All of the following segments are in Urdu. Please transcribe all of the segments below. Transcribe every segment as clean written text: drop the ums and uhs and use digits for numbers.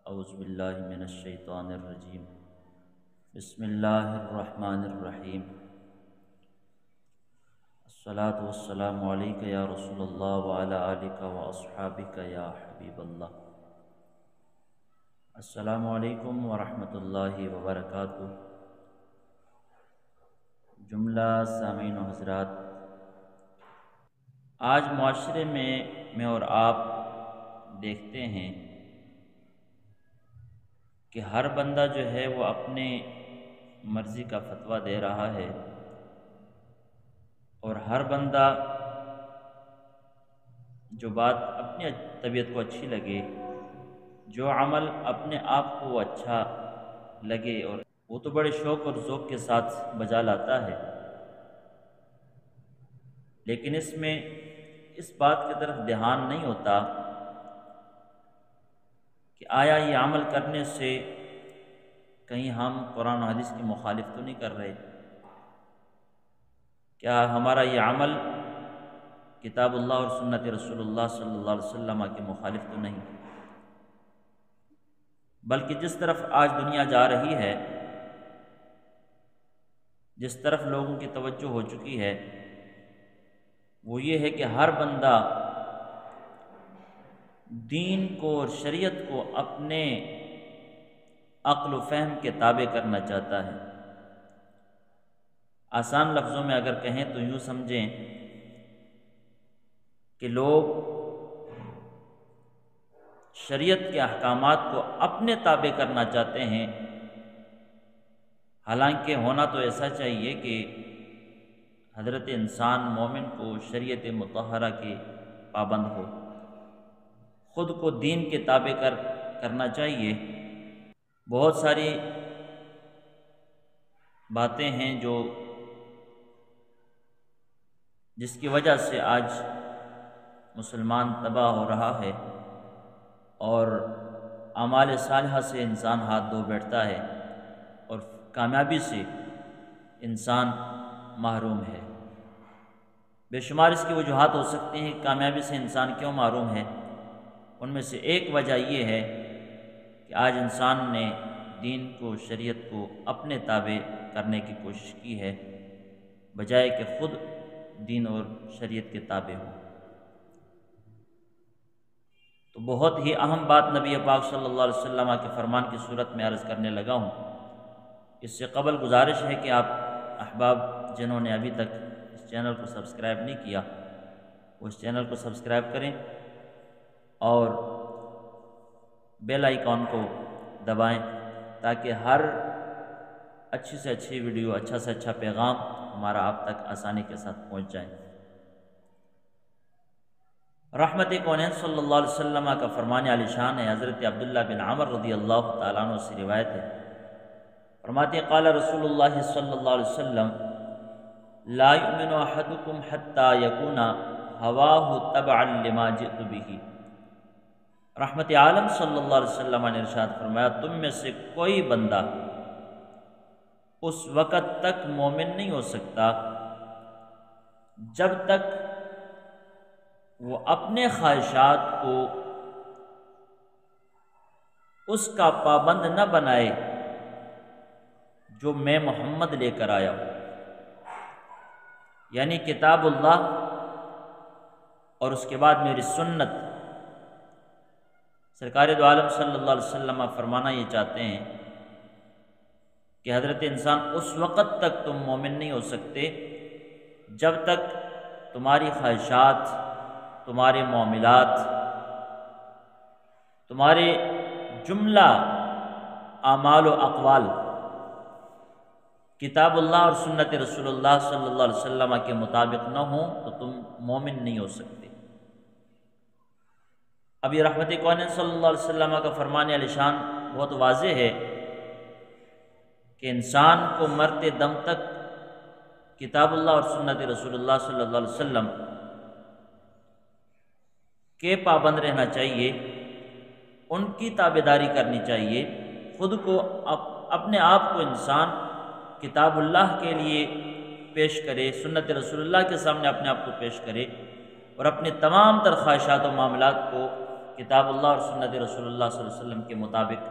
اعوذ باللہ من الشیطان الرجیم بسم اللہ الرحمن الرحیم الصلاۃ والسلام علیک یا رسول اللہ وعلی آلک واصحابک یا حبیب اللہ۔ السلام علیکم ورحمۃ اللہ وبرکاتہ۔ جملہ سامعین و حضرات، آج معاشرے میں اور آپ دیکھتے ہیں کہ ہر بندہ جو ہے وہ اپنے مرضی کا فتویٰ دے رہا ہے، اور ہر بندہ جو بات اپنی طبیعت کو اچھی لگے، جو عمل اپنے آپ کو اچھا لگے، اور وہ تو بڑے شوق اور ذوق کے ساتھ بجا لاتا ہے، لیکن اس میں اس بات کی طرف دھیان نہیں ہوتا کہ آیا یہ عمل کرنے سے کہیں ہم قرآن و حدیث کی مخالف تو نہیں کر رہے؟ کیا ہمارا یہ عمل کتاب اللہ اور سنت رسول اللہ صلی اللہ علیہ وسلم کے مخالف تو نہیں؟ بلکہ جس طرف آج دنیا جا رہی ہے، جس طرف لوگوں کی توجہ ہو چکی ہے، وہ یہ ہے کہ ہر بندہ دین کو اور شریعت کو اپنے عقل و فہم کے تابع کرنا چاہتا ہے۔ آسان لفظوں میں اگر کہیں تو یوں سمجھیں کہ لوگ شریعت کے احکامات کو اپنے تابع کرنا چاہتے ہیں، حالانکہ ہونا تو ایسا چاہیے کہ حضرت انسان مومن کو شریعت مطہرہ کے پابند ہو، خود کو دین کے تابع کرنا چاہیے۔ بہت ساری باتیں ہیں جس کی وجہ سے آج مسلمان تباہ ہو رہا ہے، اور اعمال صالحہ سے انسان ہاتھ دھو بیٹھتا ہے، اور کامیابی سے انسان محروم ہے۔ بے شمار اس کی وجوہات ہو سکتی ہیں کہ کامیابی سے انسان کیوں محروم ہے۔ ان میں سے ایک وجہ یہ ہے کہ آج انسان نے دین کو، شریعت کو اپنے تابع کرنے کی کوشش کی ہے، بجائے کہ خود دین اور شریعت کے تابع ہو۔ تو بہت ہی اہم بات نبی پاک صلی اللہ علیہ وسلم کے فرمان کی صورت میں عرض کرنے لگا ہوں۔ اس سے قبل گزارش ہے کہ آپ احباب جنہوں نے ابھی تک اس چینل کو سبسکرائب نہیں کیا، وہ اس چینل کو سبسکرائب کریں اور بیل آئیکن کو دبائیں، تاکہ ہر اچھی سے اچھی ویڈیو، اچھا سے اچھا پیغام ہمارا آپ تک آسانی کے ساتھ پہنچ جائے۔ رحمت کونین صلی اللہ علیہ وسلم کا فرمان عالی شان ہے۔ حضرت عبداللہ بن عمر رضی اللہ تعالیٰ عنہ سے روایت ہے، فرماتے ہیں قال رسول اللہ صلی اللہ علیہ وسلم لا یؤمن احدکم حتی یکون ہواہ تبعا لما جئت بہ۔ رحمت عالم صلی اللہ علیہ وسلم نے ارشاد فرمایا، تم میں سے کوئی بندہ اس وقت تک مومن نہیں ہو سکتا جب تک وہ اپنے خواہشات کو اس کا پابند نہ بنائے جو میں محمد لے کر آیا ہوں، یعنی کتاب اللہ اور اس کے بعد میری سنت۔ سرکار دو عالم صلی اللہ علیہ وسلم فرمانا یہ چاہتے ہیں کہ حضرت انسان اس وقت تک تم مومن نہیں ہو سکتے جب تک تمہاری خواہشات، تمہارے معاملات، تمہارے جملہ اعمال و اقوال کتاب اللہ اور سنت رسول اللہ صلی اللہ علیہ وسلم کے مطابق نہ ہوں تو تم مومن نہیں ہو سکتے۔ اب یہ رحمت کونین صلی اللہ علیہ وسلم کا فرمان عالی شان بہت واضح ہے کہ انسان کو مرتے دم تک کتاب اللہ اور سنت رسول اللہ صلی اللہ علیہ وسلم کے پابند رہنا چاہیے، ان کی تابعداری کرنی چاہیے۔ خود کو اپنے آپ کو انسان کتاب اللہ کے لیے پیش کرے، سنت رسول اللہ کے سامنے اپنے آپ کو پیش کرے، اور اپنے تمام تر خواہشات و معاملات کو کتاب اللہ اور سنت رسول اللہ صلی اللہ علیہ وسلم کے مطابق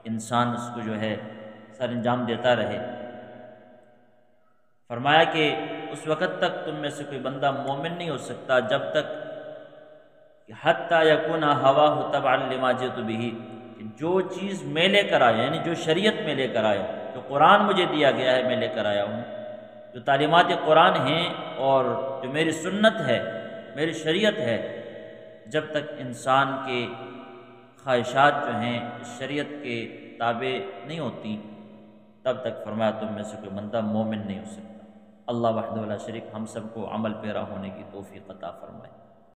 انسان اس کو جو ہے سر انجام دیتا رہے۔ فرمایا کہ اس وقت تک تم میں سے کوئی بندہ مومن نہیں ہو سکتا جب تک حتیٰ یکون ہواہ تبعا لما جئت بہ، جو چیز میں لے کر آیا، یعنی جو شریعت میں لے کر آیا، جو قرآن مجھے دیا گیا ہے میں لے کر آیا ہوں، جو تعلیمات قرآن ہیں اور جو میری سنت ہے، میری شریعت ہے، جب تک انسان کے خواہشات جو ہیں شریعت کے تابع نہیں ہوتی تب تک فرمایا تم میں سے کوئی بندہ مومن نہیں ہو سکتا۔ اللہ وحدہ لا شریک ہم سب کو عمل پیرا ہونے کی توفیق عطا فرمائے۔